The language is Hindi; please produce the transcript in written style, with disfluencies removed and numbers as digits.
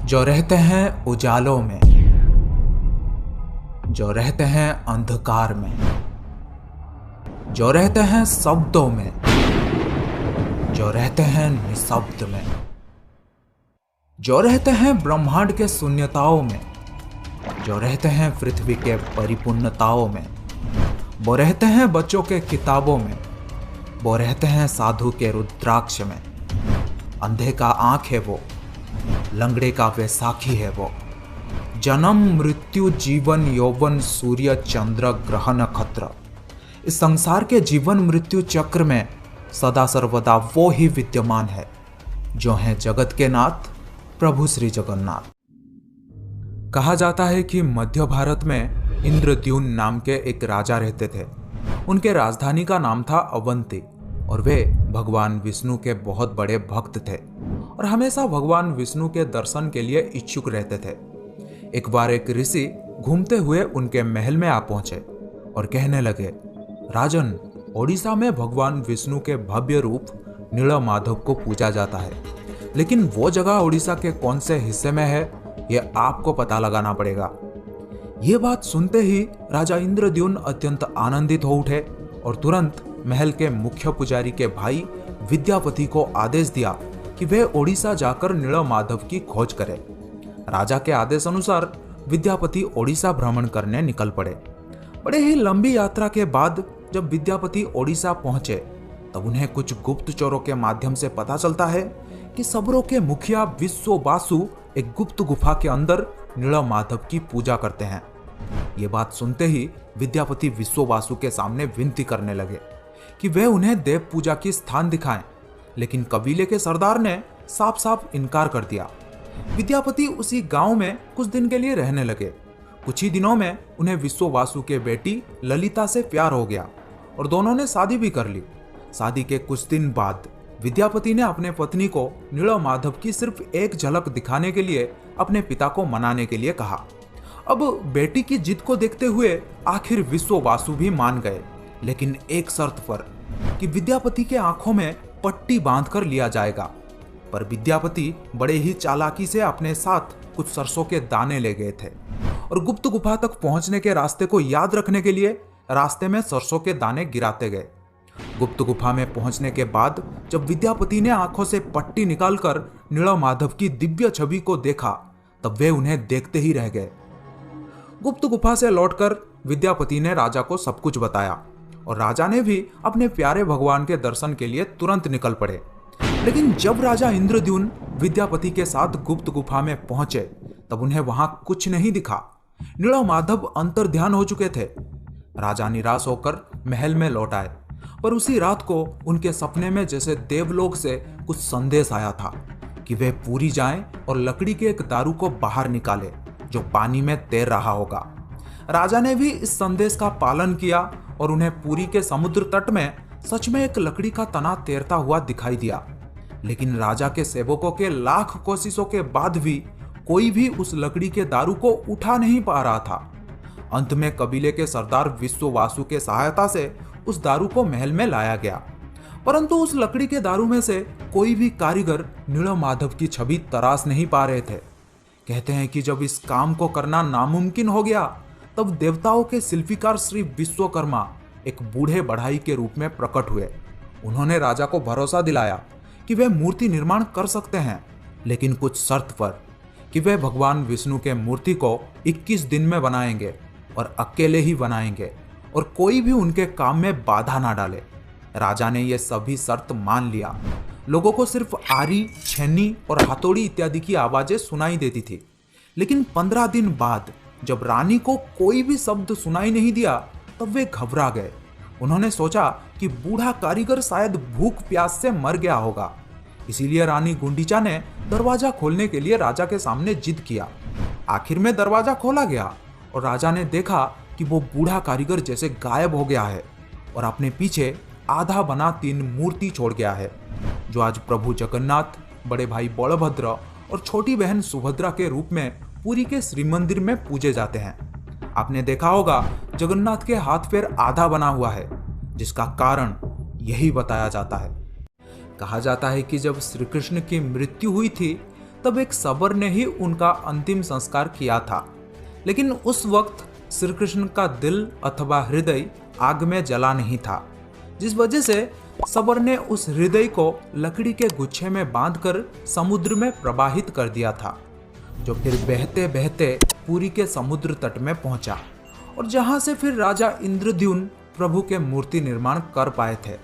जो रहते हैं उजालों में, जो रहते हैं अंधकार में, जो रहते हैं शब्दों में, जो रहते हैं निशब्द में, जो रहते हैं ब्रह्मांड के शून्यताओं में, जो रहते हैं पृथ्वी के परिपूर्णताओं में, वो रहते हैं बच्चों के किताबों में, वो रहते हैं साधु के रुद्राक्ष में। अंधे का आंख है वो, लंगड़े का वैसाखी है वो। जन्म मृत्यु जीवन यौवन सूर्य चंद्र ग्रह नक्षत्र, इस संसार के जीवन मृत्यु चक्र में सदा सर्वदा वो ही विद्यमान है जो है जगत के नाथ प्रभु श्री जगन्नाथ। कहा जाता है कि मध्य भारत में इंद्रद्युम्न नाम के एक राजा रहते थे। उनके राजधानी का नाम था अवंती और वे भगवान विष्णु के बहुत बड़े भक्त थे और हमेशा भगवान विष्णु के दर्शन के लिए इच्छुक रहते थे। एक बार एक ऋषि घूमते हुए उनके महल में आ पहुंचे और कहने लगे, राजन, ओडिशा में भगवान विष्णु के भव्य रूप नीलमाधव को पूजा जाता है, लेकिन वो जगह ओडिशा के कौन से हिस्से में है यह आपको पता लगाना पड़ेगा। ये बात सुनते ही राजा इंद्रद्युम्न अत्यंत आनंदित हो उठे और तुरंत महल के मुख्य पुजारी के भाई विद्यापति को आदेश दिया कि वे ओडिशा जाकर नीलमाधव की खोज करें। राजा के आदेश अनुसार विद्यापति ओडिशा भ्रमण करने निकल पड़े। बड़े ही लंबी यात्रा के बाद जब विद्यापति ओडिशा पहुंचे तब उन्हें कुछ गुप्तचरों के माध्यम से पता चलता है कि सबरों के मुखिया विश्ववासु एक गुप्त गुफा के अंदर नीलमाधव की पूजा करते हैं। ये बात सुनते ही विद्यापति विश्ववासु के सामने विनती करने लगे कि वे उन्हें देव पूजा की स्थान दिखाएं, लेकिन कबीले के सरदार ने साफ साफ इनकार कर दिया। विद्यापति उसी गांव में कुछ दिन के लिए रहने लगे। कुछ ही दिनों में उन्हें विश्ववासु के बेटी ललिता से प्यार हो गया और दोनों ने शादी भी कर ली। शादी के कुछ दिन बाद विद्यापति ने अपने पत्नी को नीलमाधव की सिर्फ एक झलक दिखाने के लिए अपने पिता को मनाने के लिए कहा। अब बेटी की जिद को देखते हुए आखिर विश्ववासु भी मान गए, लेकिन एक शर्त पर कि विद्यापति के आंखों में पट्टी बांधकर लिया जाएगा। पर विद्यापति बड़े ही चालाकी से अपने साथ कुछ सरसों के दाने ले गए थे और गुप्त गुफा तक पहुंचने के रास्ते को याद रखने के लिए रास्ते में सरसों के दाने गिराते गए। गुप्त गुफा में पहुंचने के बाद जब विद्यापति ने आंखों से पट्टी निकालकर नीलमाधव की दिव्य छवि को देखा तब वे उन्हें देखते ही रह गए। गुप्त गुफा से लौटकर विद्यापति ने राजा को सब कुछ बताया और राजा ने भी अपने प्यारे भगवान के दर्शन के लिए तुरंत निकल पड़े। लेकिन जब राजा इंद्रद्युम्न विद्यापति के साथ गुप्त गुफा में पहुंचे तब उन्हें वहां कुछ नहीं दिखा। नीलमाधव अंतर्ध्यान हो चुके थे। राजा निराश होकर महल में लौट आए, पर उसी रात को उनके सपने में जैसे देवलोक से कुछ संदेश आया था कि वे पूरी जाएं और लकड़ी के एक दारू को बाहर निकाले जो पानी में तैर रहा होगा। राजा ने भी इस संदेश का पालन किया और उन्हें पुरी के समुद्र तट में सच में एक लकड़ी का तना तैरता हुआ दिखाई दिया। लेकिन राजा के सेवकों के लाख कोशिशों के बाद भी कोई भी उस लकड़ी के दारू को उठा नहीं पा रहा था। अंत में कबीले के सरदार विश्ववासु के सहायता से उस दारू को महल में लाया गया, परंतु उस लकड़ी के दारू में से कोई भी कारीगर नीलमाधव की छवि तराश नहीं पा रहे थे। कहते हैं कि जब इस काम को करना नामुमकिन हो गया तब देवताओं के शिल्पीकार श्री विश्वकर्मा एक बूढ़े बढ़ाई के रूप में प्रकट हुए। उन्होंने राजा को भरोसा दिलाया कि वे मूर्ति निर्माण कर सकते हैं, लेकिन कुछ शर्त पर कि वे भगवान विष्णु के मूर्ति को 21 दिन में बनाएंगे और अकेले ही बनाएंगे और कोई भी उनके काम में बाधा ना डाले। राजा ने यह सभी शर्त मान लिया। लोगों को सिर्फ आरी, छेनी और हथौड़ी इत्यादि की आवाजें सुनाई देती थी, लेकिन 15 दिन बाद जब रानी को कोई भी शब्द सुनाई नहीं दिया तब वे घबरा गए। उन्होंने सोचा कि बूढ़ा कारीगर शायद भूख प्यास से मर गया होगा। इसीलिए रानी गुंडीचा ने दरवाजा खोलने के लिए राजा के सामने जिद किया। आखिर में दरवाजा खोला गया और राजा ने देखा कि वो बूढ़ा कारीगर जैसे गायब हो गया है और अपने पीछे आधा बना 3 मूर्ति छोड़ गया है, जो आज प्रभु जगन्नाथ, बड़े भाई बलभद्र और छोटी बहन सुभद्रा के रूप में पुरी के श्रीमंदिर में पूजे जाते हैं। आपने देखा होगा जगन्नाथ के हाथ पैर आधा बना हुआ है, जिसका कारण यही बताया जाता है। कहा जाता है कि जब श्री कृष्ण की मृत्यु हुई थी तब एक सबर ने ही उनका अंतिम संस्कार किया था। लेकिन उस वक्त श्री कृष्ण का दिल अथवा हृदय आग में जला नहीं था, जिस वजह से सबर ने उस हृदय को लकड़ी के गुच्छे में बांधकर समुद्र में प्रवाहित कर दिया था, जो फिर बहते बहते पुरी के समुद्र तट में पहुंचा और जहां से फिर राजा इंद्रद्युम्न प्रभु के मूर्ति निर्माण कर पाए थे।